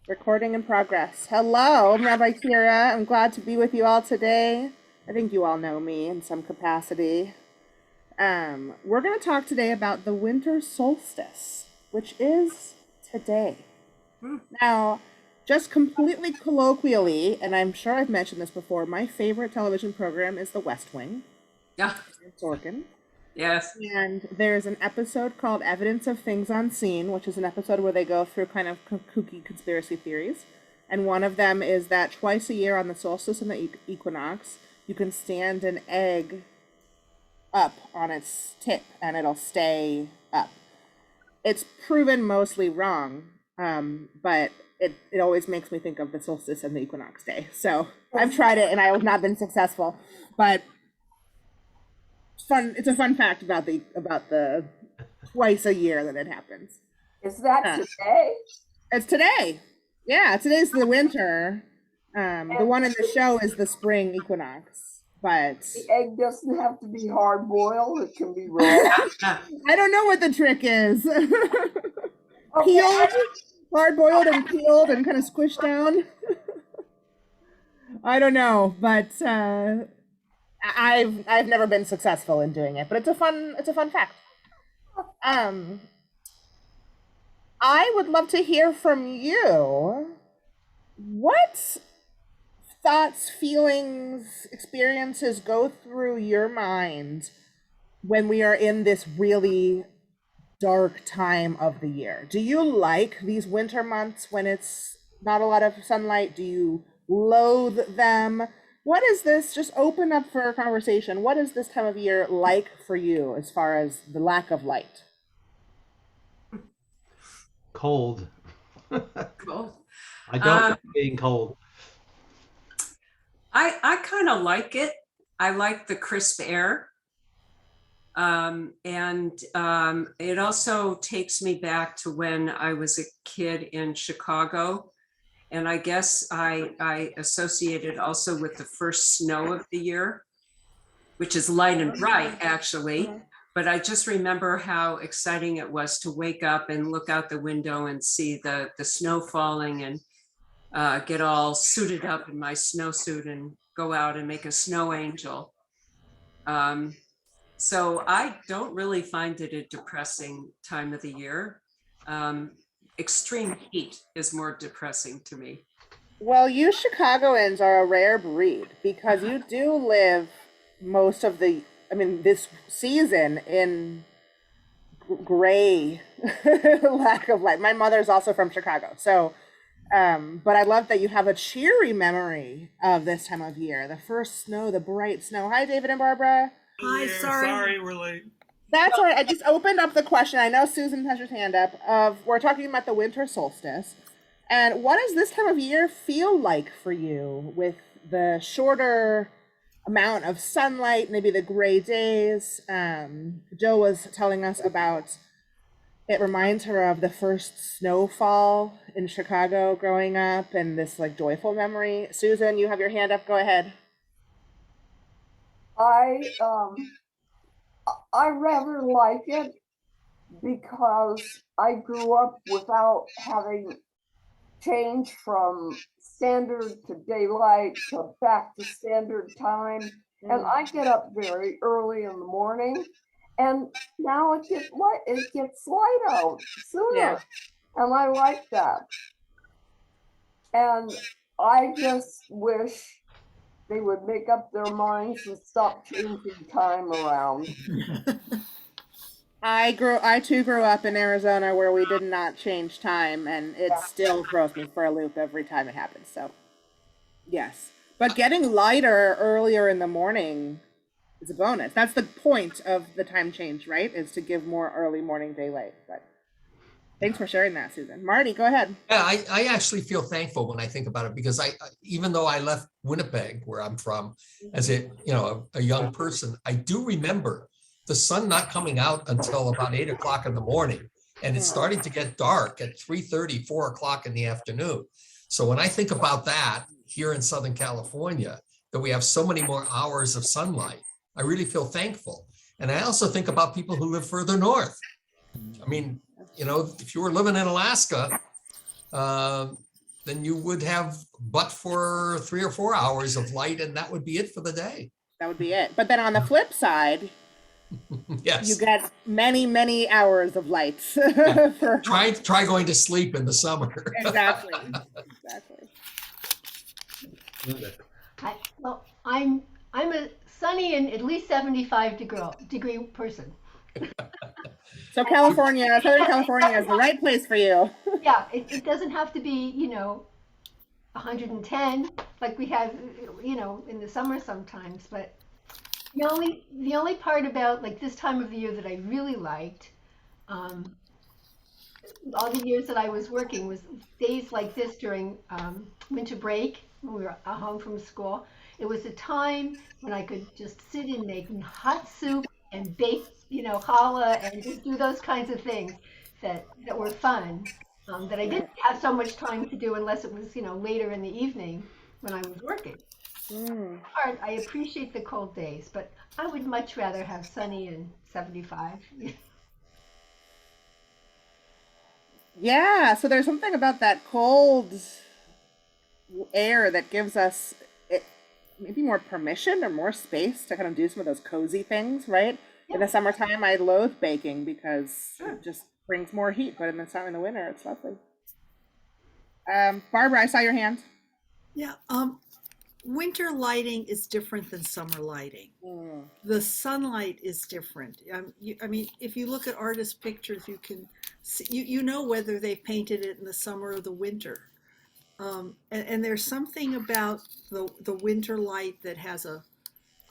Recording in progress. Hello, I'm Rabbi Keara. I'm glad to be with you all today. I think you all know me in some capacity. We're going to talk today about the winter solstice, which is today. Now, just completely colloquially, and I'm sure I've mentioned this before, my favorite television program is The West Wing. Yeah. Sorkin. Yes. And there's an episode called Evidence of Things Unseen, which is an episode where they go through kind of kooky conspiracy theories. And one of them is that twice a year on the solstice and the equinox, you can stand an egg up on its tip and it'll stay up. It's proven mostly wrong, but it always makes me think of the solstice and the equinox day. So I've tried it and I have not been successful, but fun. It's a fun fact about the twice a year that it happens. Is that today? It's today. Yeah, today's the winter. The one in the show is the spring equinox, but The egg doesn't have to be hard boiled, it can be raw. I don't know what the trick is. Okay, Peeled, hard boiled and peeled and kind of squished down. I don't know, but I've never been successful in doing it, but it's a fun fact. I would love to hear from you. What thoughts, feelings, experiences go through your mind when we are in this really dark time of the year? Do you like these winter months when it's not a lot of sunlight? Do you loathe them? What is this? Just open up for a conversation. What is this time of year like for you as far as the lack of light? Cold. Cool. I don't like being cold. I kind of like it. I like the crisp air. It also takes me back to when I was a kid in Chicago. And I guess I associate it also with the first snow of the year, which is light and bright, actually. But I just remember how exciting it was to wake up and look out the window and see the snow falling and get all suited up in my snowsuit and go out and make a snow angel. So I don't really find it a depressing time of the year. Extreme heat is more depressing to me. Well, you Chicagoans are a rare breed because you do live most of this season in gray lack of light. My mother's also from Chicago, so but I love that you have a cheery memory of this time of year. The first snow, the bright snow. Hi, David and Barbara. Hi, sorry, we're late. That's all right. I just opened up the question. I know Susan has her hand up. We're talking about the winter solstice. And what does this time of year feel like for you with the shorter amount of sunlight, maybe the gray days? Joe was telling us about it reminds her of the first snowfall in Chicago growing up and this like joyful memory. Susan, you have your hand up. Go ahead. I rather like it because I grew up without having changed from standard to daylight to back to standard time. And I get up very early in the morning, and now it gets light out sooner. Yeah. And I like that. And I just wish they would make up their minds and stop changing time around. I too grew up in Arizona where we did not change time, and it still throws me for a loop every time it happens. So, yes. But getting lighter earlier in the morning is a bonus. That's the point of the time change, right? Is to give more early morning daylight. But thanks for sharing that, Susan. Marty, go ahead. Yeah, I actually feel thankful when I think about it because even though I left Winnipeg, where I'm from, as a young person, I do remember the sun not coming out until about 8 o'clock in the morning, and it's starting to get dark at 3:30, 4 o'clock in the afternoon. So when I think about that here in Southern California, that we have so many more hours of sunlight, I really feel thankful. And I also think about people who live further north. I mean, if you were living in Alaska, then you would have but for 3 or 4 hours of light, and that would be it for the day. That would be it. But then on the flip side, Yes. you get many, many hours of light. for Try going to sleep in the summer. Exactly. Exactly. Well, I'm a sunny and at least 75 degree person. So California, Southern California is the right place for you. Yeah, it doesn't have to be, 110 like we have, in the summer sometimes. But the only part about like this time of the year that I really liked, all the years that I was working, was days like this during winter break when we were home from school. It was a time when I could just sit and make hot soup and bake, challah, and just do those kinds of things that were fun, that I didn't have so much time to do unless it was, later in the evening when I was working. I appreciate the cold days, but I would much rather have sunny and 75. Yeah, so there's something about that cold air that gives us maybe more permission or more space to kind of do some of those cozy things, right? In the summertime, I loathe baking because it just brings more heat, but in the winter, it's lovely. Barbara, I saw your hand. Yeah, winter lighting is different than summer lighting. The sunlight is different. If you look at artist pictures, you can see, you know whether they painted it in the summer or the winter. And there's something about the winter light that has a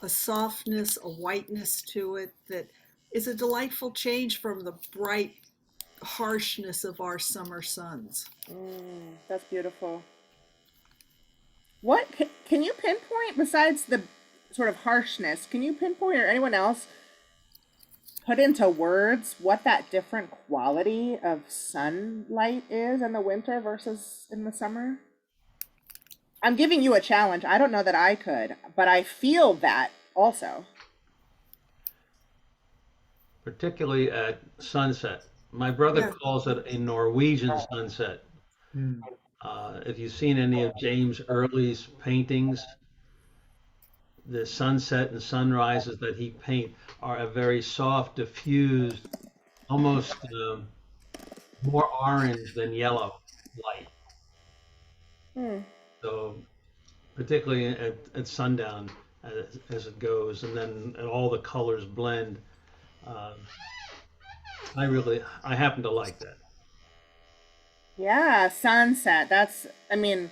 softness, a whiteness to it that is a delightful change from the bright harshness of our summer suns. That's beautiful. What can you pinpoint, besides the sort of harshness, can you pinpoint, or anyone else put into words, what that different quality of sunlight is in the winter versus in the summer? I'm giving you a challenge. I don't know that I could, but I feel that also. Particularly at sunset. My brother calls it a Norwegian sunset. If you've seen any of James Early's paintings, the sunset and sunrises that he paints are a very soft, diffused, almost more orange than yellow light. So particularly at sundown as it goes, and then all the colors blend. I happen to like that. Yeah, sunset. That's, the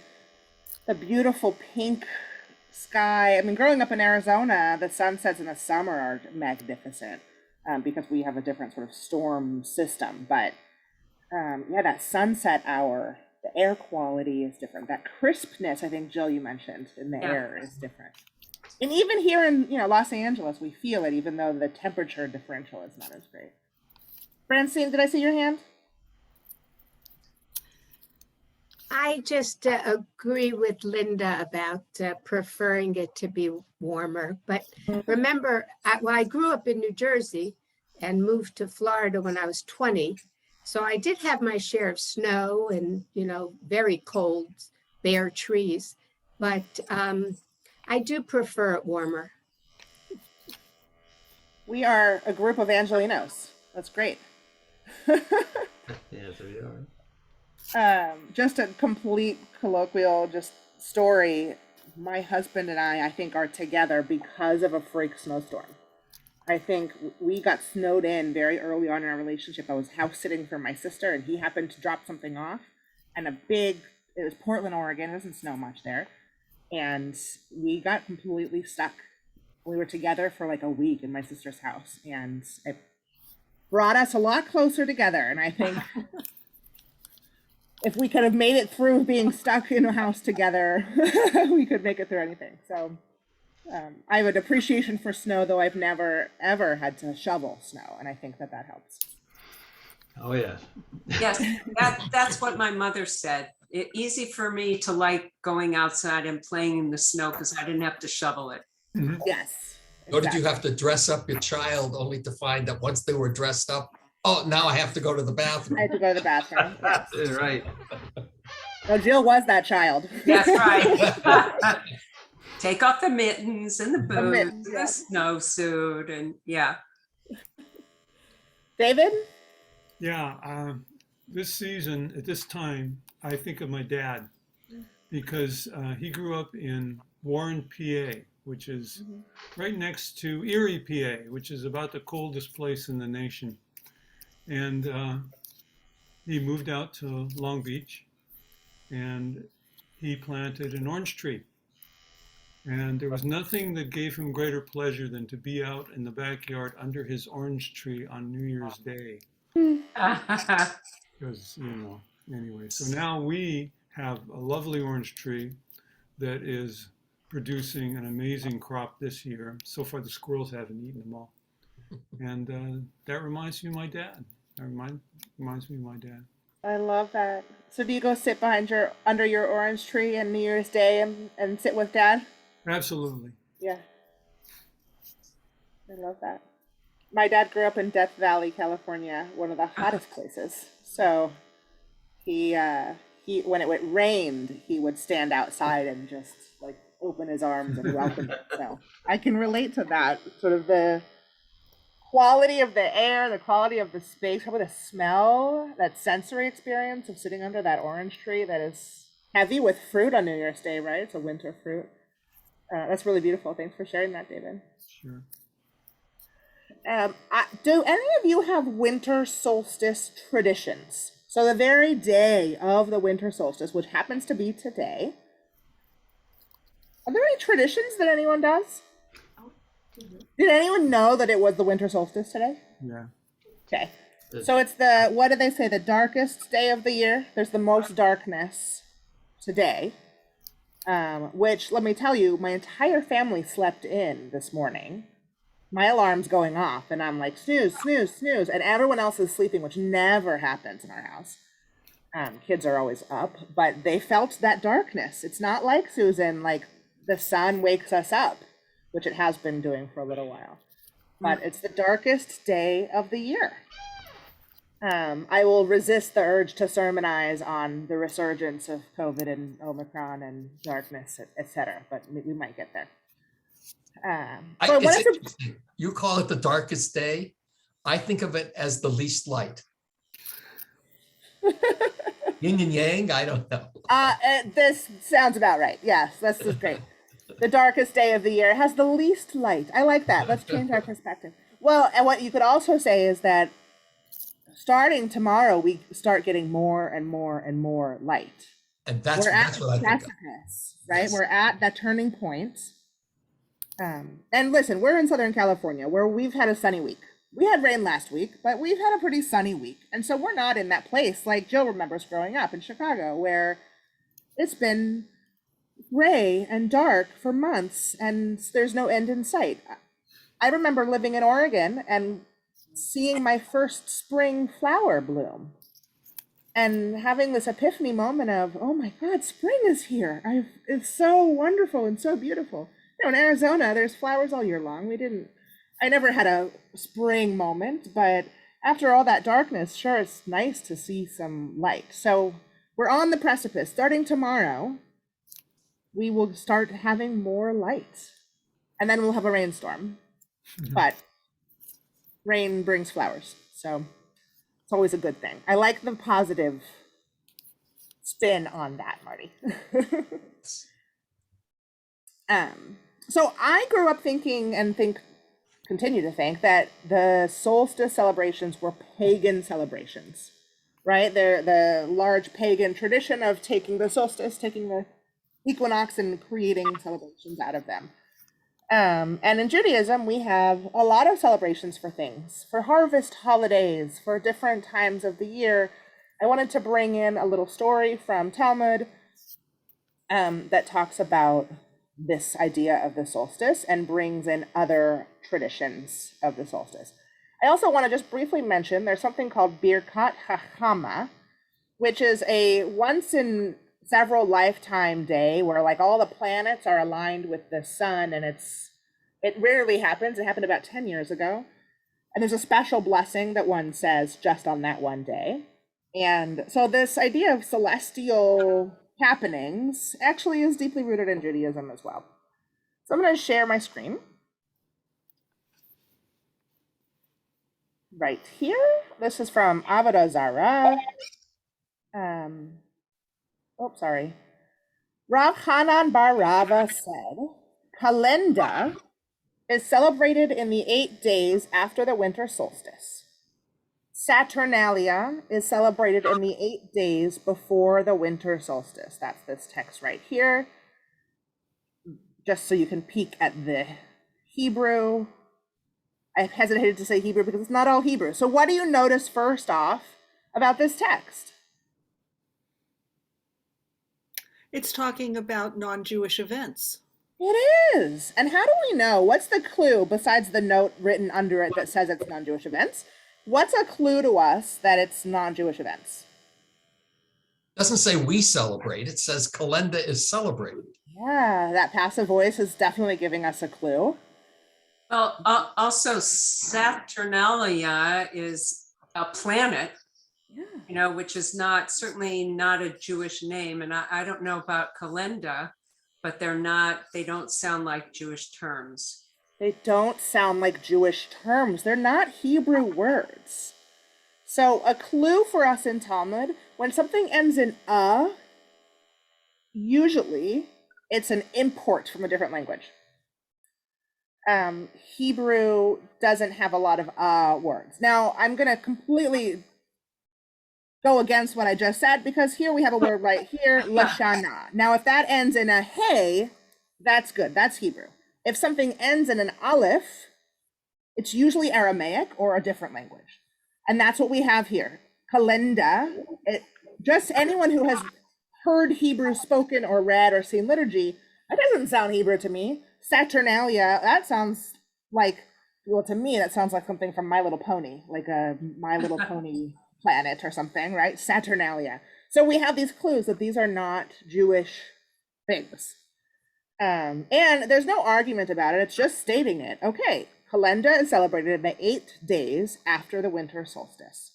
beautiful pink sky. Growing up in Arizona, the sunsets in the summer are magnificent because we have a different sort of storm system. But that sunset hour, the air quality is different. That crispness, I think, Jill, you mentioned, in the air is different. And even here in Los Angeles, we feel it, even though the temperature differential is not as great. Francine, did I see your hand? I just agree with Linda about preferring it to be warmer. But remember, I grew up in New Jersey and moved to Florida when I was 20. So I did have my share of snow and, very cold, bare trees. But I do prefer it warmer. We are a group of Angelinos. That's great. Yes, we are. Just a complete colloquial story. My husband and I think, are together because of a freak snowstorm. I think we got snowed in very early on in our relationship. I was house sitting for my sister, and he happened to drop something off, and it was Portland, Oregon. It doesn't snow much there. And we got completely stuck. We were together for like a week in my sister's house, and it brought us a lot closer together. And I think if we could have made it through being stuck in a house together, we could make it through anything. So I have an appreciation for snow, though I've never, ever had to shovel snow. And I think that helps. Oh, yes. Yes, that's what my mother said. Easy for me to like going outside and playing in the snow because I didn't have to shovel it. Yes. Or did you have to dress up your child only to find that once they were dressed up, oh, now I have to go to the bathroom? I had to go to the bathroom. Yes. Right. Oh, Jill was that child. That's right. Take off the mittens and the boots mittens, and yeah. the snowsuit and yeah. David? Yeah, this season, at this time, I think of my dad because he grew up in Warren, PA, which is right next to Erie, PA, which is about the coldest place in the nation. And he moved out to Long Beach and he planted an orange tree. And there was nothing that gave him greater pleasure than to be out in the backyard under his orange tree on New Year's Day. Because, anyway, so now we have a lovely orange tree that is producing an amazing crop this year. So far, the squirrels haven't eaten them all. And that reminds me of my dad. That reminds me of my dad. I love that. So do you go sit under your orange tree on New Year's Day and sit with Dad? Absolutely. Yeah. I love that. My dad grew up in Death Valley, California, one of the hottest places. So he when it rained, he would stand outside and just like open his arms and welcome it. So I can relate to that. Sort of the quality of the air, the quality of the space, probably the smell, that sensory experience of sitting under that orange tree that is heavy with fruit on New Year's Day, right? It's a winter fruit. That's really beautiful. Thanks for sharing that, David. Sure. Do any of you have winter solstice traditions? So the very day of the winter solstice, which happens to be today, are there any traditions that anyone does? Did anyone know that it was the winter solstice today? Yeah. Okay. So it's what do they say, the darkest day of the year? There's the most darkness today, which, let me tell you, my entire family slept in this morning. My alarm's going off, and I'm like, snooze, snooze, snooze, and everyone else is sleeping, which never happens in our house. Kids are always up, but they felt that darkness. It's not like, Susan, like the sun wakes us up, which it has been doing for a little while. But it's the darkest day of the year. I will resist the urge to sermonize on the resurgence of COVID and Omicron and darkness, etc., but we might get there. It's interesting. You call it the darkest day. I think of it as the least light. Yin and yang, I don't know. This sounds about right. Yes, this is great. The darkest day of the year has the least light. I like that. Let's change our perspective. Well, and what you could also say is that starting tomorrow, we start getting more and more and more light. And that's what I think of. Right? Yes. We're at that turning point. And listen, we're in Southern California where we've had a sunny week. We had rain last week, but we've had a pretty sunny week. And so we're not in that place like Jill remembers growing up in Chicago, where it's been gray and dark for months and there's no end in sight. I remember living in Oregon and seeing my first spring flower bloom and having this epiphany moment of, oh my God, spring is here. It's so wonderful and so beautiful. In Arizona, there's flowers all year long. I never had a spring moment, but after all that darkness, sure, it's nice to see some light. So we're on the precipice. Starting tomorrow, we will start having more light. And then we'll have a rainstorm. But rain brings flowers. So it's always a good thing. I like the positive spin on that, Marty. So I grew up thinking and continue to think that the solstice celebrations were pagan celebrations, right? They're the large pagan tradition of taking the solstice, taking the equinox and creating celebrations out of them. And in Judaism, we have a lot of celebrations for things, for harvest holidays, for different times of the year. I wanted to bring in a little story from Talmud that talks about this idea of the solstice and brings in other traditions of the solstice. I also want to just briefly mention there's something called Birkat Hachama, which is a once in several lifetime day where like all the planets are aligned with the sun, and it rarely happens. It happened about 10 years ago. And there's a special blessing that one says just on that one day. And so this idea of celestial happenings actually is deeply rooted in Judaism as well. So I'm going to share my screen right here. This is from Avodah Zarah. Sorry. Rav Hanan Bar Rava said, Kalenda is celebrated in the 8 days after the winter solstice. Saturnalia is celebrated in the 8 days before the winter solstice. That's this text right here. Just so you can peek at the Hebrew. I hesitated to say Hebrew because it's not all Hebrew. So what do you notice first off about this text? It's talking about non-Jewish events. It is. And how do we know? What's the clue besides the note written under it that says it's non-Jewish events? What's a clue to us that it's non-Jewish events? Doesn't say we celebrate, it says Kalenda is celebrated. Yeah, that passive voice is definitely giving us a clue. Well, also Saturnalia is a planet, which is certainly not a Jewish name. And I don't know about Kalenda, but they don't sound like Jewish terms. They don't sound like Jewish terms. They're not Hebrew words. So a clue for us in Talmud, when something ends in usually it's an import from a different language. Hebrew doesn't have a lot of words. Now, I'm going to completely go against what I just said because here we have a word right here, lashana. Now, if that ends in a hey, that's good. That's Hebrew. If something ends in an aleph, it's usually Aramaic or a different language. And that's what we have here. Kalenda, just anyone who has heard Hebrew spoken or read or seen liturgy, that doesn't sound Hebrew to me. Saturnalia, that sounds like, well, to me, that sounds like something from My Little Pony, like a My Little Pony planet or something, right? Saturnalia. So we have these clues that these are not Jewish things. And there's no argument about it. It's just stating it. Okay, Kalenda is celebrated in the 8 days after the winter solstice.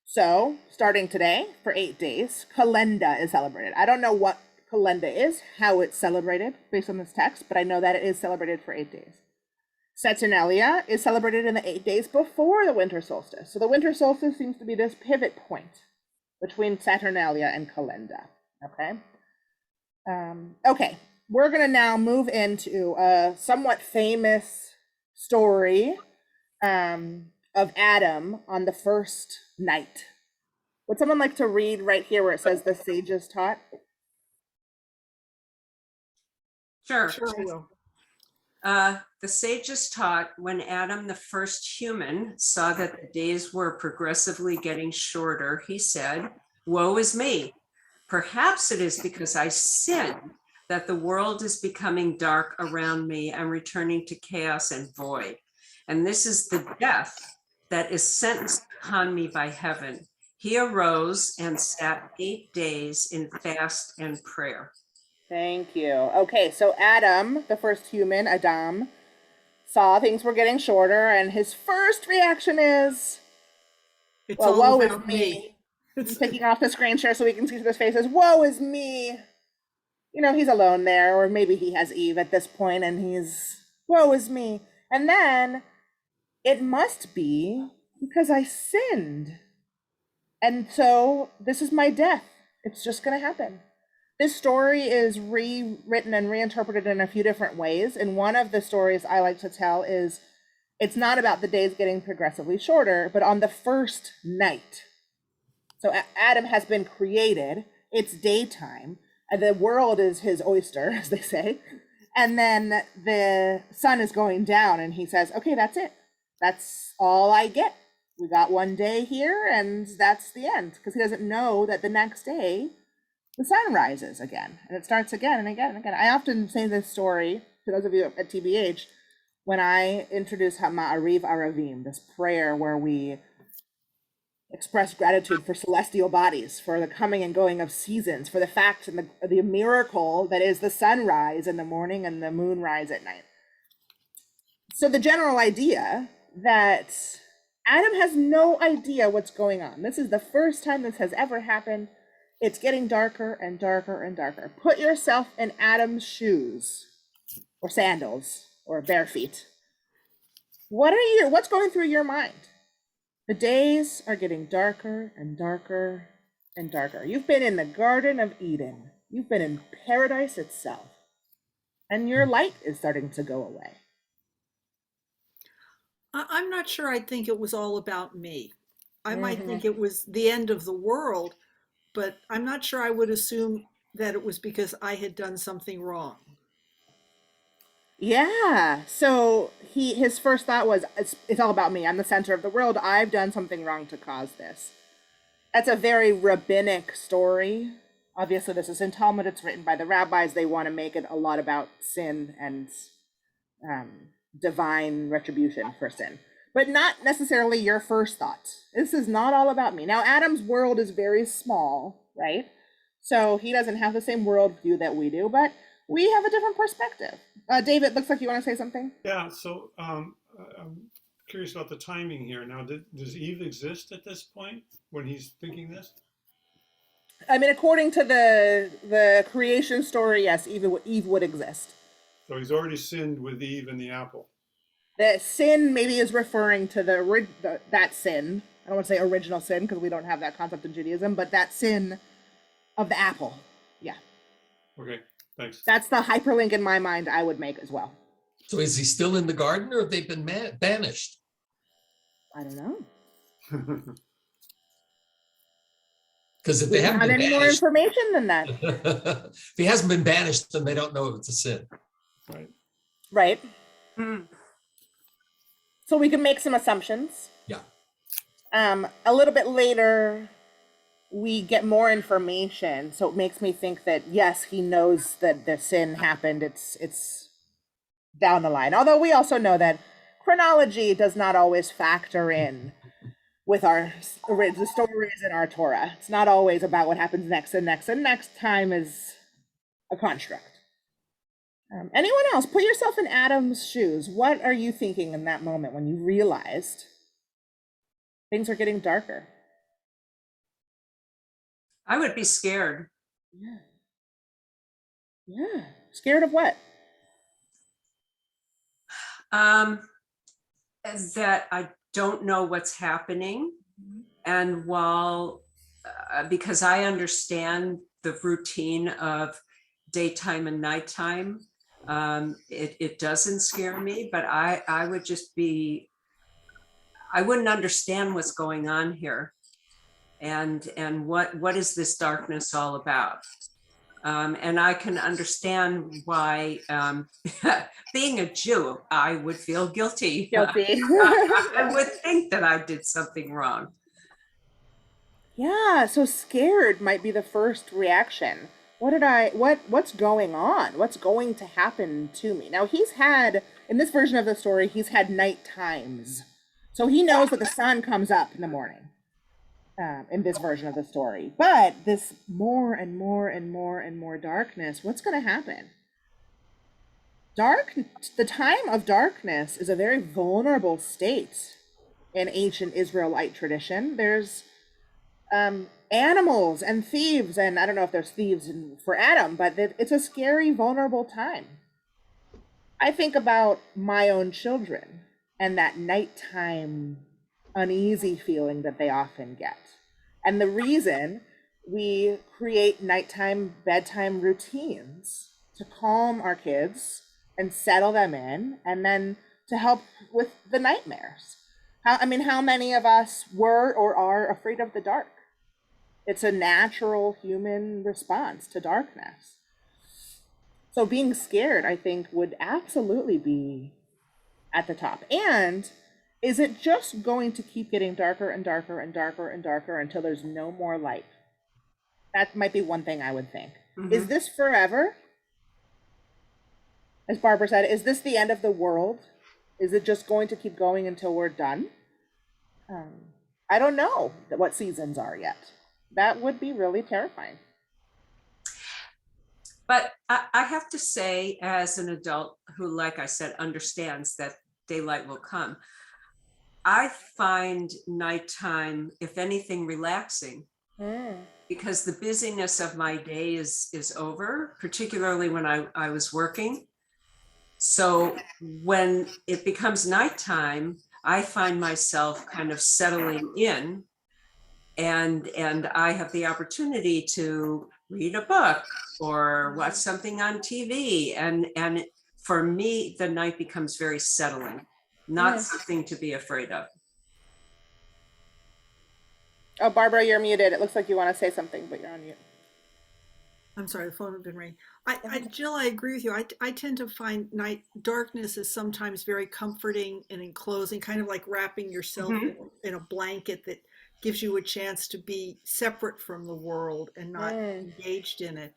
So starting today for 8 days, Kalenda is celebrated. I don't know what Kalenda is, how it's celebrated based on this text, but I know that it is celebrated for 8 days. Saturnalia is celebrated in the 8 days before the winter solstice. So the winter solstice seems to be this pivot point between Saturnalia and Kalenda. Okay. Okay, we're going to now move into a somewhat famous story of Adam on the first night. Would someone like to read right here where it says the sages taught? Sure. Sure. The sages taught when Adam, the first human, saw that the days were progressively getting shorter, he said, "Woe is me. Perhaps it is because I sinned that the world is becoming dark around me and returning to chaos and void. And this is the death that is sentenced upon me by heaven." He arose and sat 8 days in fast and prayer. Thank you. Okay, so Adam, the first human, Adam, saw things were getting shorter, and his first reaction is, It's well, all woe about is me. I'm taking off the screen share so we can see his face as, woe is me. He's alone there, or maybe he has Eve at this point, and he's, woe is me. And then, it must be because I sinned. And so, this is my death. It's just going to happen. This story is rewritten and reinterpreted in a few different ways. And one of the stories I like to tell is it's not about the days getting progressively shorter, but on the first night. So Adam has been created, it's daytime, and the world is his oyster, as they say. And then the sun is going down and he says, okay, that's it. That's all I get. We got one day here and that's the end. Because he doesn't know that the next day the sun rises again and it starts again and again and again. I often say this story to those of you at TBH when I introduce Ma'ariv Aravim, this prayer where we express gratitude for celestial bodies, for the coming and going of seasons, for the fact and the miracle that is the sunrise in the morning and the moonrise at night. So the general idea that Adam has no idea what's going on. This is the first time this has ever happened. It's getting darker and darker and darker. Put yourself in Adam's shoes or sandals or bare feet. What's going through your mind? The days are getting darker and darker and darker. You've been in the Garden of Eden. You've been in paradise itself. And your light is starting to go away. I'm not sure I think it was all about me. I might think it was the end of the world, but I'm not sure I would assume that it was because I had done something wrong. Yeah. So his first thought was, it's all about me. I'm the center of the world. I've done something wrong to cause this. That's a very rabbinic story. Obviously, this is in Talmud. It's written by the rabbis. They want to make it a lot about sin and divine retribution for sin, but not necessarily your first thought. This is not all about me. Now, Adam's world is very small, right? So he doesn't have the same worldview that we do, but we have a different perspective. David, looks like you want to say something? Yeah, so I'm curious about the timing here. Now, does Eve exist at this point when he's thinking this? I mean, according to the creation story, yes, Eve would exist. So he's already sinned with Eve and the apple. The sin maybe is referring to that sin. I don't want to say original sin because we don't have that concept in Judaism, but that sin of the apple. Yeah. Okay, thanks. That's the hyperlink in my mind I would make as well. So is he still in the garden or have they been banished? I don't know. Because if We they don't haven't have been any more banished, information than that. if he hasn't been banished, then they don't know it's a sin. Right. Right. So we can make some assumptions. Yeah. A little bit later, we get more information. So it makes me think that, yes, he knows that the sin happened. It's down the line. Although we also know that chronology does not always factor in with the stories in our Torah. It's not always about what happens next and next, and next time is a construct. Anyone else? Put yourself in Adam's shoes. What are you thinking in that moment when you realized things are getting darker? I would be scared. Yeah. Yeah. Scared of what? That I don't know what's happening. And while, because I understand the routine of daytime and nighttime, it doesn't scare me, but I would just be, I wouldn't understand what's going on here. And what is this darkness all about? And I can understand why, being a Jew, I would feel guilty. Guilty. I would think that I did something wrong. Yeah, so scared might be the first reaction. What's going on? What's going to happen to me? Now in this version of the story, he's had night times. So he knows that the sun comes up in the morning. In this version of the story, but this more and more and more and more darkness, what's going to happen? The time of darkness is a very vulnerable state in ancient Israelite tradition. There's animals and thieves, and I don't know if there's thieves for Adam, but it's a scary, vulnerable time. I think about my own children and that nighttime uneasy feeling that they often get. And the reason we create nighttime bedtime routines to calm our kids and settle them in, and then to help with the nightmares. How many of us were or are afraid of the dark? It's a natural human response to darkness. So being scared, I think, would absolutely be at the top. And is it just going to keep getting darker and darker and darker and darker until there's no more light? That might be one thing I would think. Is this forever? As Barbara said, is this the end of the world? Is it just going to keep going until we're done? I don't know what seasons are yet. That would be really terrifying. But I have to say, as an adult who, like I said, understands that daylight will come, I find nighttime, if anything, relaxing, because the busyness of my day is over, particularly when I was working. So when it becomes nighttime, I find myself kind of settling in, and I have the opportunity to read a book or watch something on TV. And for me, the night becomes very settling, not something to be afraid of. Oh, Barbara, you're muted. It looks like you want to say something, but you're on mute. I'm sorry, the phone had been ringing. Jill, I agree with you. I tend to find darkness is sometimes very comforting and enclosing, kind of like wrapping yourself in a blanket that gives you a chance to be separate from the world and not engaged in it.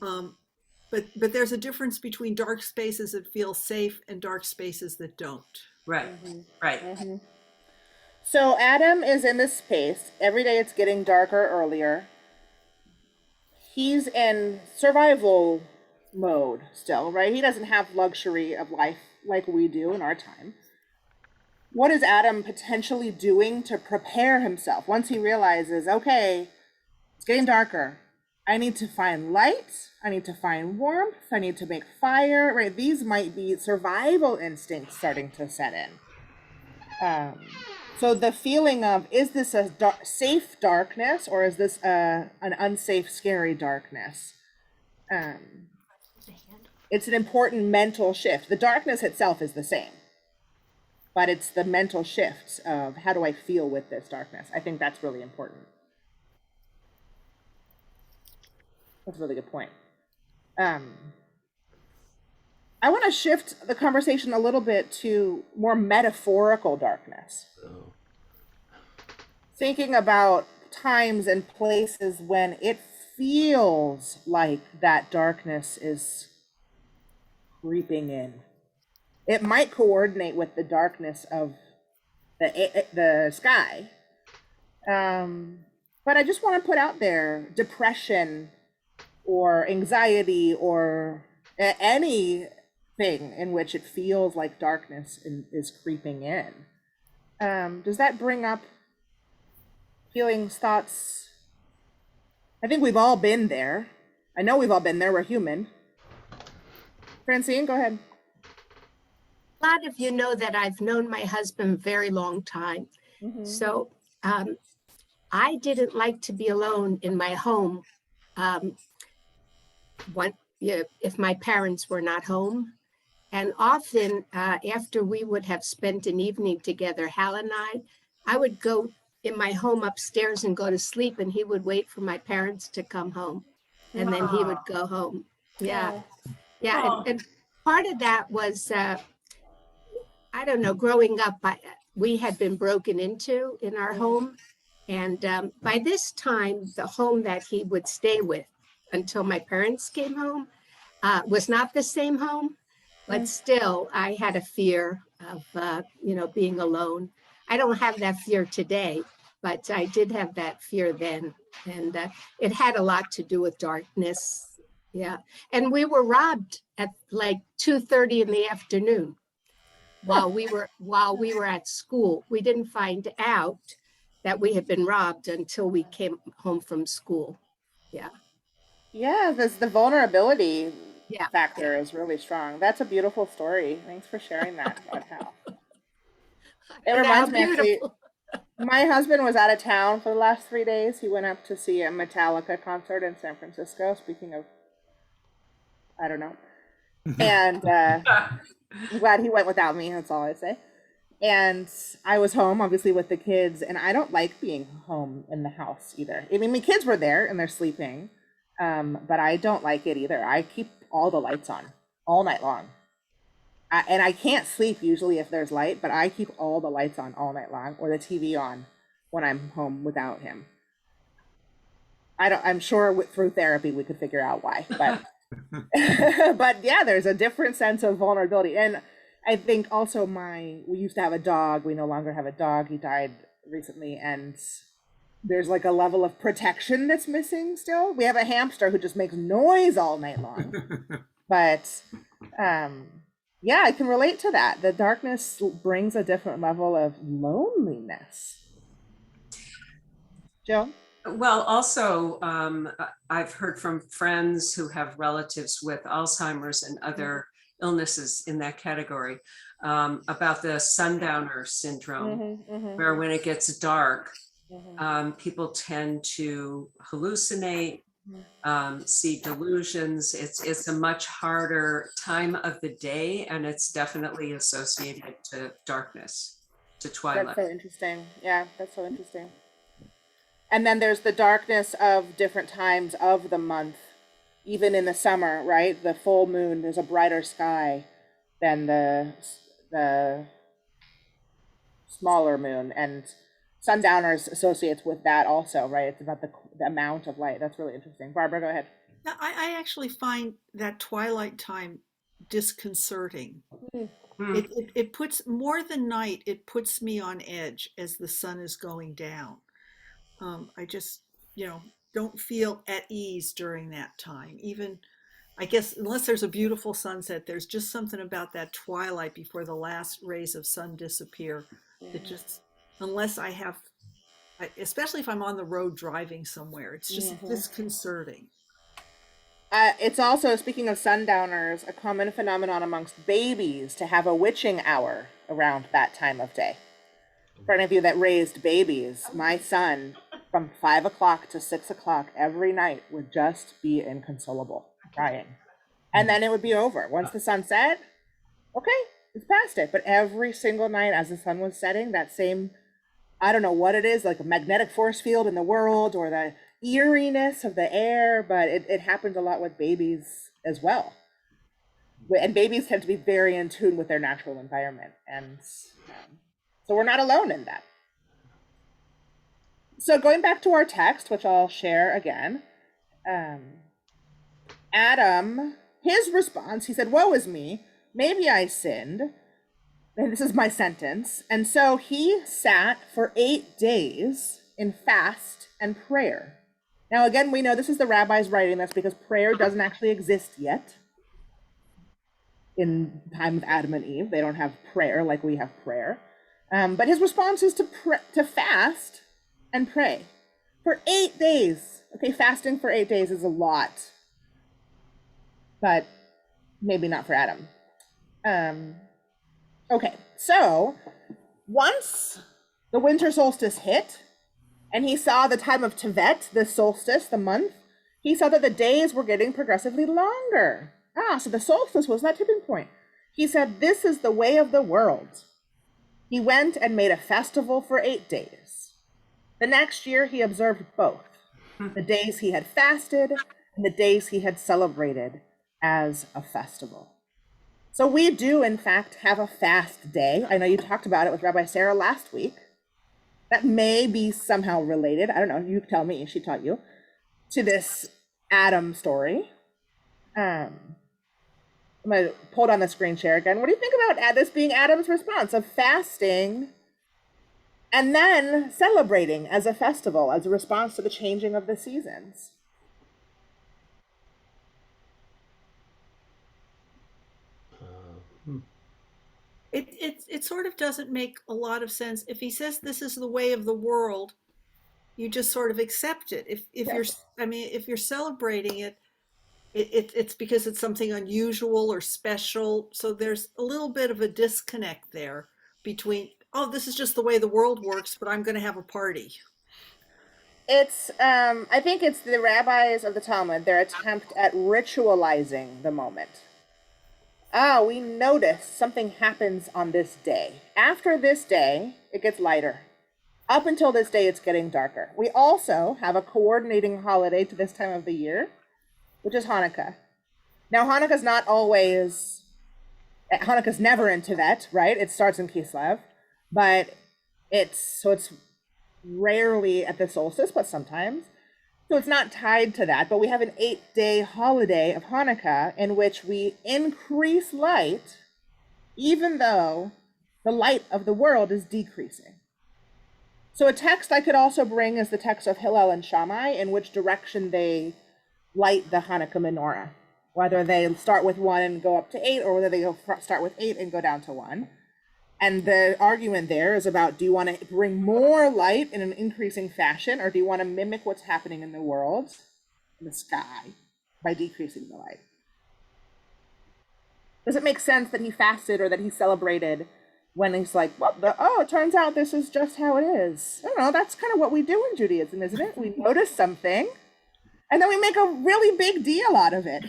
But there's a difference between dark spaces that feel safe and dark spaces that don't. Right, right. So Adam is in this space. Every day it's getting darker earlier. He's in survival mode still, right? He doesn't have luxury of life like we do in our time. What is Adam potentially doing to prepare himself once he realizes, okay, it's getting darker. I need to find light. I need to find warmth. I need to make fire, right? These might be survival instincts starting to set in. So the feeling of, is this a safe darkness, or is this an unsafe, scary darkness? It's an important mental shift. The darkness itself is the same, but it's the mental shift of, how do I feel with this darkness? I think that's really important. That's a really good point. I want to shift the conversation a little bit to more metaphorical darkness. Thinking about times and places when it feels like that darkness is creeping in. It might coordinate with the darkness of the sky. But I just want to put out there, depression or anxiety or anything in which it feels like darkness is creeping in. Does that bring up feelings, thoughts? I think we've all been there. I know we've all been there. We're human. Francine, go ahead. A lot of you know that I've known my husband a very long time. So I didn't like to be alone in my home if my parents were not home. And often after we would have spent an evening together, Hal and I would go in my home upstairs and go to sleep, and he would wait for my parents to come home, and then he would go home. Yeah. And part of that was, I don't know, growing up, we had been broken into in our home. And by this time, the home that he would stay with until my parents came home was not the same home, but still I had a fear of, being alone. I don't have that fear today, but I did have that fear then. And it had a lot to do with darkness. Yeah. And we were robbed at like 2:30 in the afternoon while we were at school. We didn't find out that we had been robbed until we came home from school. Yeah. Yeah, the vulnerability factor is really strong. That's a beautiful story. Thanks for sharing that about Hal. It reminds me, actually, my husband was out of town for the last 3 days. He went up to see a Metallica concert in San Francisco. Speaking of, I don't know. And I'm glad he went without me. That's all I say. And I was home, obviously, with the kids. And I don't like being home in the house either. I mean, my kids were there and they're sleeping. But I don't like it either. I keep all the lights on all night long. And I can't sleep usually if there's light, but I keep all the lights on all night long, or the TV on when I'm home without him. I'm sure through therapy we could figure out why, but but yeah, there's a different sense of vulnerability. And I think also we used to have a dog. We no longer have a dog. He died recently, and there's like a level of protection that's missing still. We have a hamster who just makes noise all night long. But Yeah, I can relate to that. The darkness brings a different level of loneliness. Jill? Well, also, I've heard from friends who have relatives with Alzheimer's and other illnesses in that category, about the sundowner syndrome, where when it gets dark, people tend to hallucinate, see delusions. It's a much harder time of the day, and it's definitely associated to darkness, to twilight. That's so interesting. Yeah, that's so interesting. And then there's the darkness of different times of the month, even in the summer, right? The full moon, there's a brighter sky than the smaller moon, and sundowners associates with that also, right? It's about the amount of light. That's really interesting. Barbara, go ahead. Now, I actually find that twilight time disconcerting. It puts more than night, it puts me on edge as the sun is going down. I just, don't feel at ease during that time. Even, I guess, unless there's a beautiful sunset, there's just something about that twilight before the last rays of sun disappear. It just, unless especially if I'm on the road driving somewhere, it's just disconcerting. It's also, speaking of sundowners, a common phenomenon amongst babies to have a witching hour around that time of day. For any of you that raised babies, my son, from 5 o'clock to 6 o'clock every night, would just be inconsolable, crying. And then it would be over. Once the sun set, okay, it's past it. But every single night as the sun was setting, that same, I don't know what it is, like a magnetic force field in the world or the eeriness of the air, but it happens a lot with babies as well. And babies tend to be very in tune with their natural environment. And so we're not alone in that. So going back to our text, which I'll share again, Adam, his response, he said, "Woe is me, maybe I sinned." And this is my sentence. And so he sat for 8 days in fast and prayer. Now, again, we know this is the rabbis writing this because prayer doesn't actually exist yet. In the time of Adam and Eve, they don't have prayer like we have prayer. But his response is to fast and pray for 8 days. Okay, fasting for 8 days is a lot, but maybe not for Adam. Okay, so once the winter solstice hit, and he saw the time of Tevet, the solstice, the month, he saw that the days were getting progressively longer. So the solstice was that tipping point. He said, "This is the way of the world." He went and made a festival for 8 days. The next year, he observed both, the days he had fasted and the days he had celebrated as a festival. So we do, in fact, have a fast day. I know you talked about it with Rabbi Sarah last week. That may be somehow related. I don't know. You tell me. She taught you to this Adam story. I'm going to pull it on the screen share again. What do you think about this being Adam's response of fasting and then celebrating as a festival, as a response to the changing of the seasons? It sort of doesn't make a lot of sense. If he says this is the way of the world, you just sort of accept it. If you're celebrating it, it's because it's something unusual or special. So there's a little bit of a disconnect there between, oh, this is just the way the world works, but I'm going to have a party. It's, I think it's the rabbis of the Talmud, their attempt at ritualizing the moment. We notice something happens on this day. After this day, it gets lighter. Up until this day, it's getting darker. We also have a coordinating holiday to this time of the year, which is Hanukkah. Now, Hanukkah's never in Tevet, right? It starts in Kislev, but it's rarely at the solstice, but sometimes. So it's not tied to that, but we have an 8-day holiday of Hanukkah in which we increase light, even though the light of the world is decreasing. So a text I could also bring is the text of Hillel and Shammai, in which direction they light the Hanukkah menorah. whether they start with 1 and go up to 8, or whether they start with 8 and go down to 1. And the argument there is about, do you want to bring more light in an increasing fashion, or do you want to mimic what's happening in the world, in the sky, by decreasing the light? Does it make sense that he fasted or that he celebrated when he's like, well, it turns out this is just how it is? I don't know, that's kind of what we do in Judaism, isn't it? We notice something, and then we make a really big deal out of it.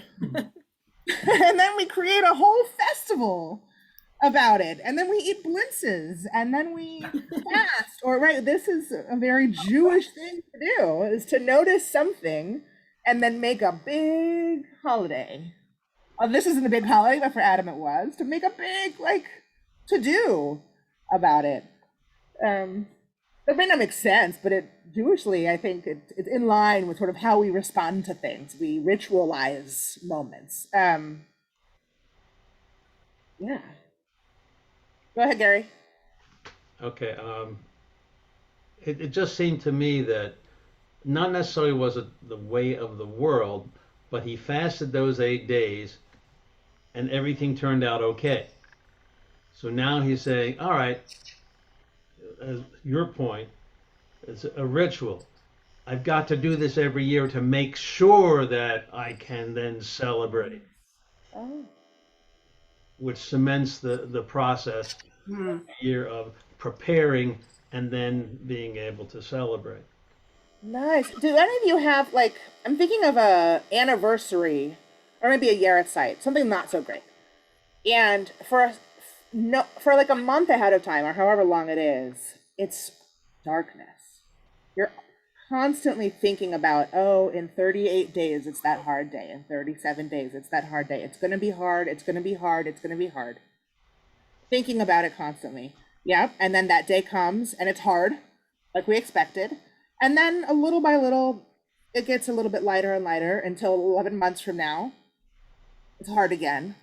And then we create a whole festival about it, and then we eat blintzes, and then we fast. Or right, this is a very Jewish thing to do, is to notice something and then make a big holiday. This isn't a big holiday, but for Adam it was, to make a big to do about it. That may not make sense, but Jewishly, I think it's in line with sort of how we respond to things. We ritualize moments. Yeah. Go ahead, Gary. Okay. It just seemed to me that not necessarily was it the way of the world, but he fasted those 8 days and everything turned out okay. So now he's saying, all right, as your point, it's a ritual. I've got to do this every year to make sure that I can then celebrate, which cements the process a year of preparing and then being able to celebrate. Nice. Do any of you have I'm thinking of a anniversary or maybe a Yahrzeit, something not so great. And for a month ahead of time or however long it is, it's darkness. You're constantly thinking about, in 38 days, it's that hard day. In 37 days, it's that hard day. It's going to be hard. It's going to be hard. It's going to be hard. Thinking about it constantly. Yeah. And then that day comes and it's hard, like we expected. And then little by little, it gets a little bit lighter and lighter until 11 months from now, it's hard again.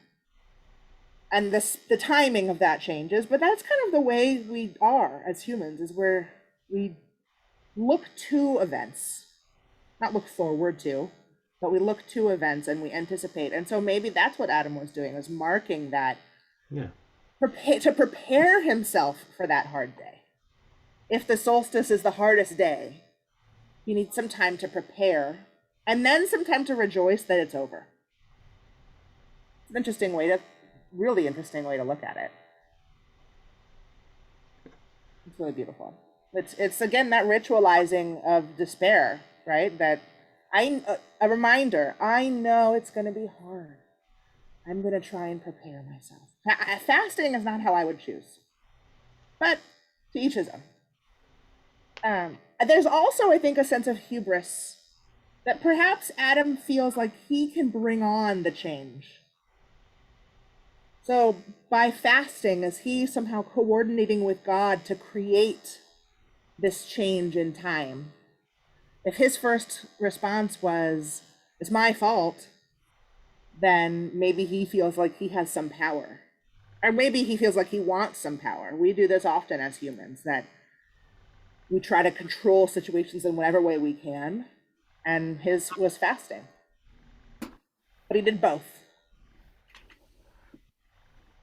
And the timing of that changes, but that's kind of the way we are as humans, is where we look to events, not look forward to, but we look to events and we anticipate. And so maybe that's what Adam was doing, was marking that, to prepare himself for that hard day. If the solstice is the hardest day, you need some time to prepare and then some time to rejoice that it's over. It's an really interesting way to look at it. It's really beautiful. It's again, that ritualizing of despair, right? That a reminder, I know it's going to be hard. I'm going to try and prepare myself. Fasting is not how I would choose, but to each his own. There's also, I think, a sense of hubris that perhaps Adam feels like he can bring on the change. So by fasting, is he somehow coordinating with God to create this change in time? If his first response was, it's my fault, then maybe he feels like he has some power. Or maybe he feels like he wants some power. We do this often as humans, that we try to control situations in whatever way we can. And his was fasting. But he did both.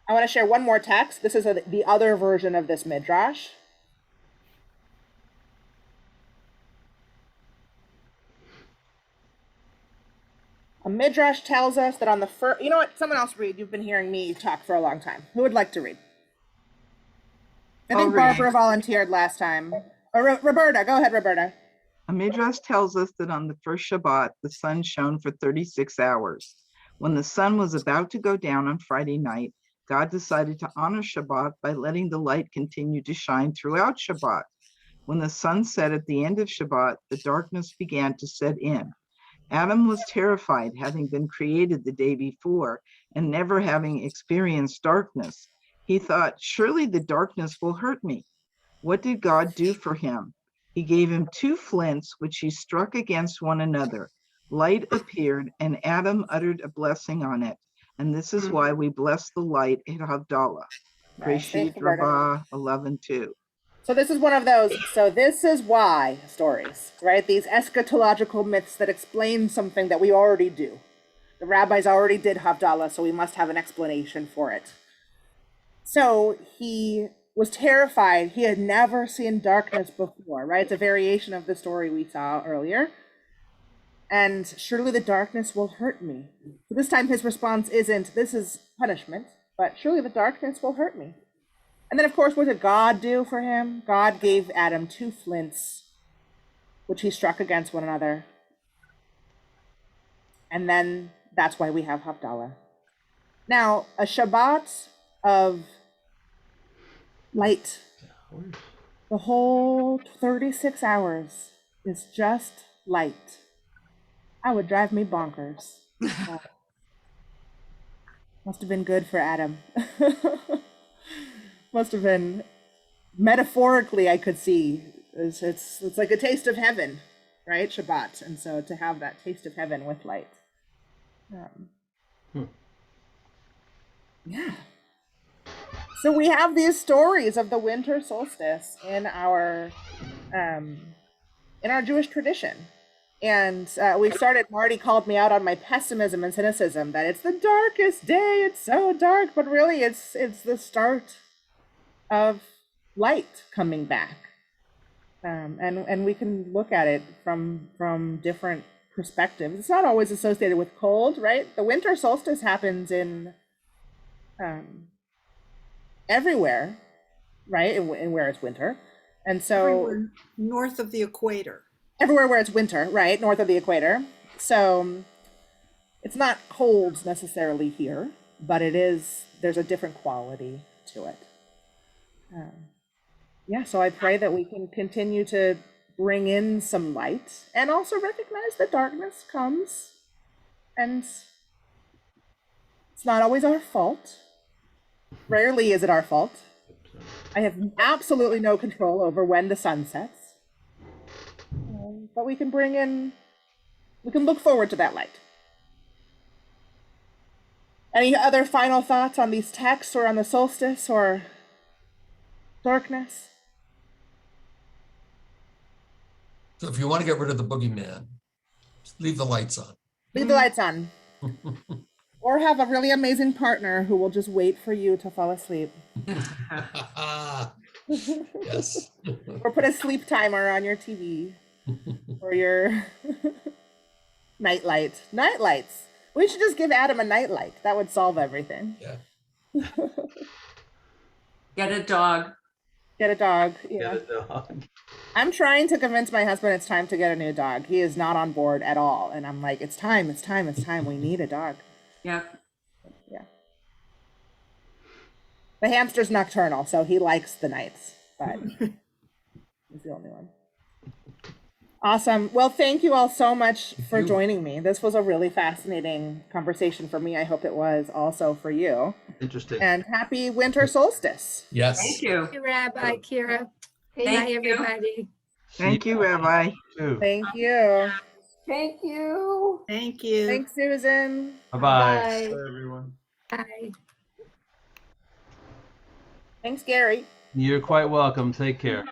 I want to share one more text. This is the other version of this midrash. A midrash tells us that on the first, you know what, someone else read. You've been hearing me talk for a long time. Who would like to read? I think Barbara volunteered last time. Roberta, go ahead, Roberta. A midrash tells us that on the first Shabbat, the sun shone for 36 hours. When the sun was about to go down on Friday night, God decided to honor Shabbat by letting the light continue to shine throughout Shabbat. When the sun set at the end of Shabbat, the darkness began to set in. Adam was terrified, having been created the day before and never having experienced darkness. He thought, surely the darkness will hurt me. What did God do for him? He gave him 2 flints, which he struck against one another. Light appeared, and Adam uttered a blessing on it. And this is why we bless the light at Havdalah. Breshit Rabbah 11:2. So this is one of those, so this is why stories, right? These eschatological myths that explain something that we already do. The rabbis already did Havdalah, so we must have an explanation for it. So he was terrified. He had never seen darkness before, right? It's a variation of the story we saw earlier. And surely the darkness will hurt me. So this time his response isn't, this is punishment, but surely the darkness will hurt me. And then, of course, what did God do for him? God gave Adam 2 flints, which he struck against one another. And then that's why we have Havdalah. Now, a Shabbat of light, the whole 36 hours is just light. That would drive me bonkers. Must have been good for Adam. Must have been, metaphorically, I could see, it's like a taste of heaven, right? Shabbat. And so to have that taste of heaven with light. Yeah. So we have these stories of the winter solstice in our Jewish tradition. And we've started, Marty called me out on my pessimism and cynicism that it's the darkest day, it's so dark, but really it's the start of light coming back. And we can look at it from different perspectives. It's not always associated with cold, right? The winter solstice happens in everywhere, right? And where it's winter. And so Everywhere north of the equator. Everywhere where it's winter, right? North of the equator. So it's not cold necessarily here, but there's a different quality to it. Yeah, so I pray that we can continue to bring in some light and also recognize that darkness comes and it's not always our fault. Rarely is it our fault. I have absolutely no control over when the sun sets. But we can look forward to that light. Any other final thoughts on these texts or on the solstice or darkness? So if you want to get rid of the boogeyman, just leave the lights on. Leave the lights on. Or have a really amazing partner who will just wait for you to fall asleep. Yes. Or put a sleep timer on your TV or your night light. Night lights. We should just give Adam a night light. That would solve everything. Yeah. Get a dog. Get a dog. Yeah. Get a dog. I'm trying to convince my husband it's time to get a new dog. He is not on board at all. And I'm like, it's time. We need a dog. Yeah. Yeah. The hamster's nocturnal, so he likes the nights, but he's the only one. Awesome. Well, thank you all so much for joining me. This was a really fascinating conversation for me. I hope it was also for you. Interesting. And happy winter solstice. Yes. Thank you. Thank you, Rabbi Keara. Thank Bye, you. everybody. Thank you, Rabbi. Too. Thank you. Thank you. Thank you. Thanks, Susan. Bye-bye. Bye, everyone. Bye. Thanks, Gary. You're quite welcome. Take care.